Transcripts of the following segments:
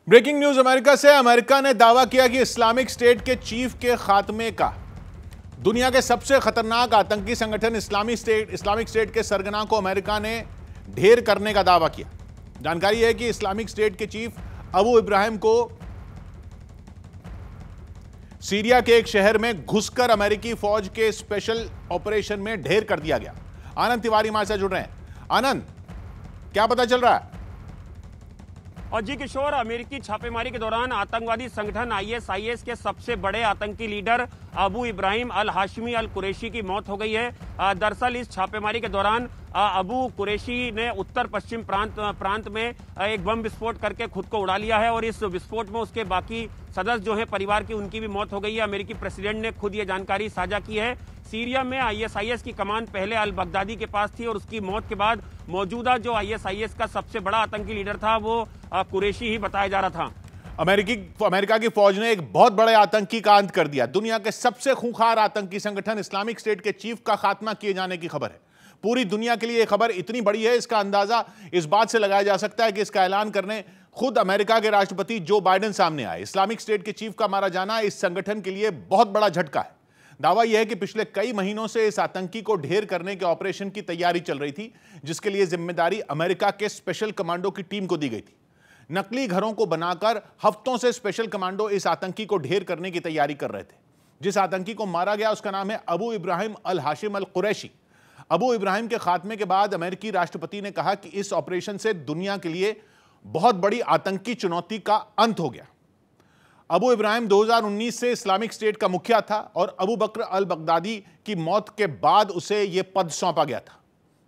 Breaking news America से। America ने दावा किया कि इस्लामिक स्टेट के चीफ के खात्मे का दुनिया के सबसे खतरनाक आतंकी संगठन इस्लामिक स्टेट के सरगना को अमेरिका ने ढेर करने का दावा किया। जानकारी है कि इस्लामिक स्टेट के चीफ अबू इब्राहिम को सीरिया के एक शहर में घुसकर अमेरिकी फौज के स्पेशल ऑपरेशन में ढेर कर दिया गया। आनंद तिवारी हमारे साथ जुड़ रहे हैं। आनंद, क्या पता चल रहा है? और जी किशोर, अमेरिकी छापेमारी के दौरान आतंकवादी संगठन आईएसआईएस के सबसे बड़े आतंकी लीडर अबू इब्राहिम अल हाशिमी अल कुरैशी की मौत हो गई है। दरअसल इस छापेमारी के दौरान अबू कुरैशी ने उत्तर पश्चिम प्रांत में एक बम विस्फोट करके खुद को उड़ा लिया है और इस विस्फोट में उसके बाकी सदस्य जो हैं परिवार की, उनकी भी मौत हो गई है। अमेरिकी प्रेसिडेंट ने खुद ये जानकारी साझा की है। सीरिया में आईएसआईएस की कमान पहले अल बगदादी के पास थी और उसकी मौत के बाद मौजूदा जो आईएसआईएस का सबसे बड़ा आतंकी लीडर था वो कुरैशी ही बताया जा रहा था। अमेरिका की फौज ने एक बहुत बड़े आतंकी का अंत कर दिया। दुनिया के सबसे खूंखार आतंकी संगठन इस्लामिक स्टेट के चीफ का खात्मा किए जाने की खबर है। पूरी दुनिया के लिए यह खबर इतनी बड़ी है, इसका अंदाजा इस बात से लगाया जा सकता है कि इसका ऐलान करने खुद अमेरिका के राष्ट्रपति जो बाइडेन सामने आए। इस्लामिक स्टेट के चीफ का मारा जाना इस संगठन के लिए बहुत बड़ा झटका है। दावा यह है कि पिछले कई महीनों से इस आतंकी को ढेर करने के ऑपरेशन की तैयारी चल रही थी, जिसके लिए जिम्मेदारी अमेरिका के स्पेशल कमांडो की टीम को दी गई थी। नकली घरों को बनाकर हफ्तों से स्पेशल कमांडो इस आतंकी को ढेर करने की तैयारी कर रहे थे। जिस आतंकी को मारा गया उसका नाम है अबू इब्राहिम अल हाशिम अल कुरैशी। अबू इब्राहिम के खात्मे के बाद अमेरिकी राष्ट्रपति ने कहा कि इस ऑपरेशन से दुनिया के लिए बहुत बड़ी आतंकी चुनौती का अंत हो गया। अबू इब्राहिम 2019 से इस्लामिक स्टेट का मुखिया था और अबू बकर अल बगदादी की मौत के बाद उसे यह पद सौंपा गया था।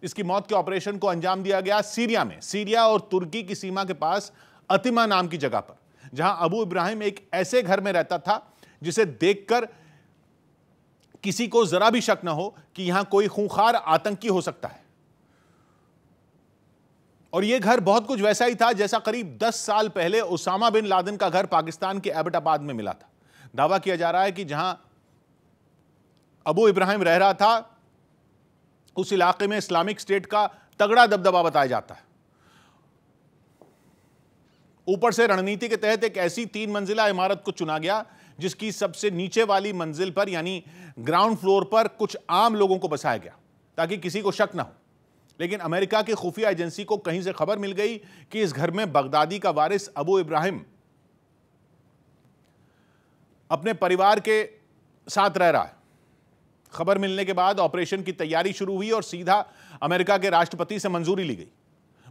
इसकी मौत के ऑपरेशन को अंजाम दिया गया सीरिया में, सीरिया और तुर्की की सीमा के पास अतिमा नाम की जगह पर, जहां अबू इब्राहिम एक ऐसे घर में रहता था जिसे देखकर किसी को जरा भी शक न हो कि यहां कोई खूंखार आतंकी हो सकता है। और यह घर बहुत कुछ वैसा ही था जैसा करीब 10 साल पहले उसामा बिन लादेन का घर पाकिस्तान के एबटाबाद में मिला था। दावा किया जा रहा है कि जहां अबू इब्राहिम रह रहा था उस इलाके में इस्लामिक स्टेट का तगड़ा दबदबा बताया जाता है। ऊपर से रणनीति के तहत एक ऐसी 3 मंजिला इमारत को चुना गया जिसकी सबसे नीचे वाली मंजिल पर यानी ग्राउंड फ्लोर पर कुछ आम लोगों को बसाया गया ताकि किसी को शक ना हो। लेकिन अमेरिका की खुफिया एजेंसी को कहीं से खबर मिल गई कि इस घर में बगदादी का वारिस अबू इब्राहिम अपने परिवार के साथ रह रहा है। खबर मिलने के बाद ऑपरेशन की तैयारी शुरू हुई और सीधा अमेरिका के राष्ट्रपति से मंजूरी ली गई।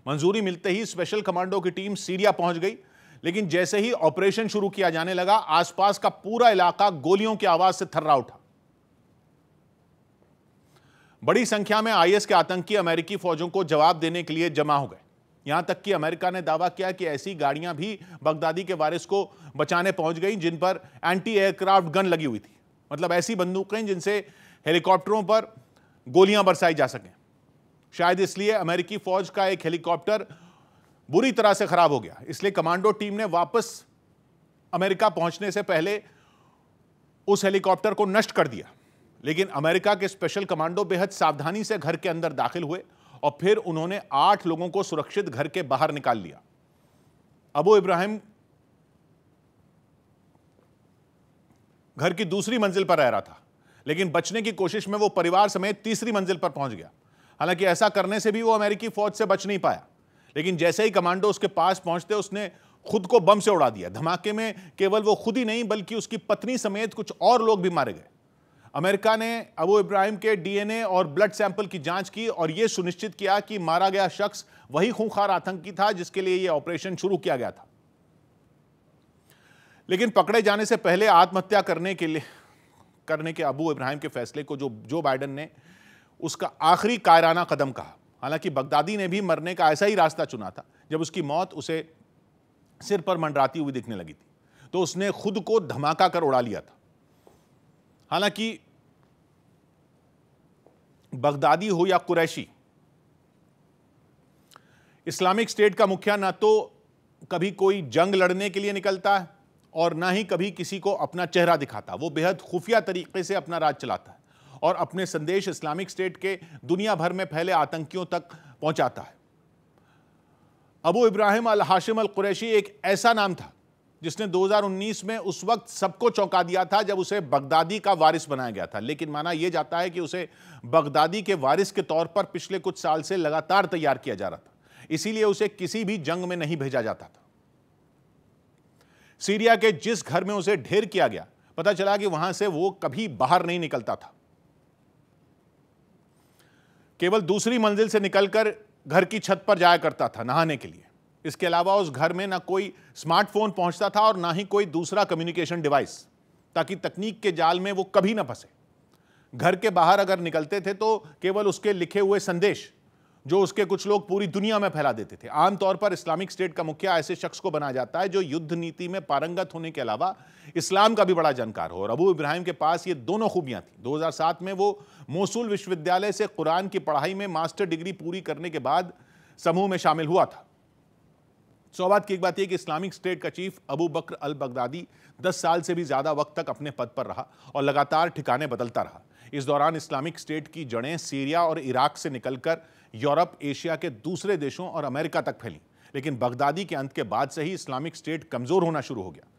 मंजूरी मिलते ही स्पेशल कमांडो की टीम सीरिया पहुंच गई, लेकिन जैसे ही ऑपरेशन शुरू किया जाने लगा आसपास का पूरा इलाका गोलियों की आवाज से थर्रा उठा। बड़ी संख्या में आईएस के आतंकी अमेरिकी फौजों को जवाब देने के लिए जमा हो गए। यहां तक कि अमेरिका ने दावा किया कि ऐसी गाड़ियां भी बगदादी के वारिस को बचाने पहुंच गई जिन पर एंटी एयरक्राफ्ट गन लगी हुई थी, मतलब ऐसी बंदूकें जिनसे हेलीकॉप्टरों पर गोलियां बरसाई जा सकें। शायद इसलिए अमेरिकी फौज का एक हेलीकॉप्टर बुरी तरह से खराब हो गया, इसलिए कमांडो टीम ने वापस अमेरिका पहुंचने से पहले उस हेलीकॉप्टर को नष्ट कर दिया। लेकिन अमेरिका के स्पेशल कमांडो बेहद सावधानी से घर के अंदर दाखिल हुए और फिर उन्होंने 8 लोगों को सुरक्षित घर के बाहर निकाल लिया। अबू इब्राहिम घर की दूसरी मंजिल पर रह रहा था, लेकिन बचने की कोशिश में वो परिवार समेत तीसरी मंजिल पर पहुंच गया। हालांकि ऐसा करने से भी वो अमेरिकी फौज से बच नहीं पाया, लेकिन जैसे ही कमांडो उसके पास पहुंचते उसने खुद को बम से उड़ा दिया। धमाके में केवल वो खुद ही नहीं बल्कि उसकी पत्नी समेत कुछ और लोग भी मारे गए। अमेरिका ने अबू इब्राहिम के डीएनए और ब्लड सैंपल की जांच की और यह सुनिश्चित किया कि मारा गया शख्स वही खूंखार आतंकी था जिसके लिए यह ऑपरेशन शुरू किया गया था। लेकिन पकड़े जाने से पहले आत्महत्या करने के अबू इब्राहिम के फैसले को जो बाइडेन ने उसका आखिरी कायराना कदम कहा। हालांकि बगदादी ने भी मरने का ऐसा ही रास्ता चुना था। जब उसकी मौत उसे सिर पर मंडराती हुई दिखने लगी थी तो उसने खुद को धमाका कर उड़ा लिया था। हालांकि बगदादी हो या कुरैशी, इस्लामिक स्टेट का मुखिया ना तो कभी कोई जंग लड़ने के लिए निकलता है और ना ही कभी किसी को अपना चेहरा दिखाता। वो बेहद खुफिया तरीके से अपना राज चलाता है और अपने संदेश इस्लामिक स्टेट के दुनिया भर में फैले आतंकियों तक पहुंचाता है। अबू इब्राहिम अल हाशिम अल कुरैशी एक ऐसा नाम था जिसने 2019 में उस वक्त सबको चौंका दिया था जब उसे बगदादी का वारिस बनाया गया था। लेकिन माना यह जाता है कि उसे बगदादी के वारिस के तौर पर पिछले कुछ साल से लगातार तैयार किया जा रहा था, इसीलिए उसे किसी भी जंग में नहीं भेजा जाता था। सीरिया के जिस घर में उसे ढेर किया गया, पता चला कि वहां से वो कभी बाहर नहीं निकलता था। केवल दूसरी मंजिल से निकलकर घर की छत पर जाया करता था नहाने के लिए। इसके अलावा उस घर में ना कोई स्मार्टफोन पहुंचता था और ना ही कोई दूसरा कम्युनिकेशन डिवाइस, ताकि तकनीक के जाल में वो कभी ना फंसे। घर के बाहर अगर निकलते थे तो केवल उसके लिखे हुए संदेश, जो उसके कुछ लोग पूरी दुनिया में फैला देते थे। आमतौर पर इस्लामिक स्टेट का मुखिया ऐसे शख्स को बनाया जाता है जो युद्ध नीति में पारंगत होने के अलावा इस्लाम का भी बड़ा जानकार हो, और अबू इब्राहिम के पास ये दोनों खूबियां थी। 2007 में वो मोसुल विश्वविद्यालय से कुरान की पढ़ाई में मास्टर डिग्री पूरी करने के बाद समूह में शामिल हुआ था। सौभाग्य की एक बात यह कि इस्लामिक स्टेट का चीफ अबू बकर अल बगदादी 10 साल से भी ज्यादा वक्त तक अपने पद पर रहा और लगातार ठिकाने बदलता रहा। इस दौरान इस्लामिक स्टेट की जड़ें सीरिया और इराक से निकलकर यूरोप, एशिया के दूसरे देशों और अमेरिका तक फैली। लेकिन बगदादी के अंत के बाद से ही इस्लामिक स्टेट कमजोर होना शुरू हो गया।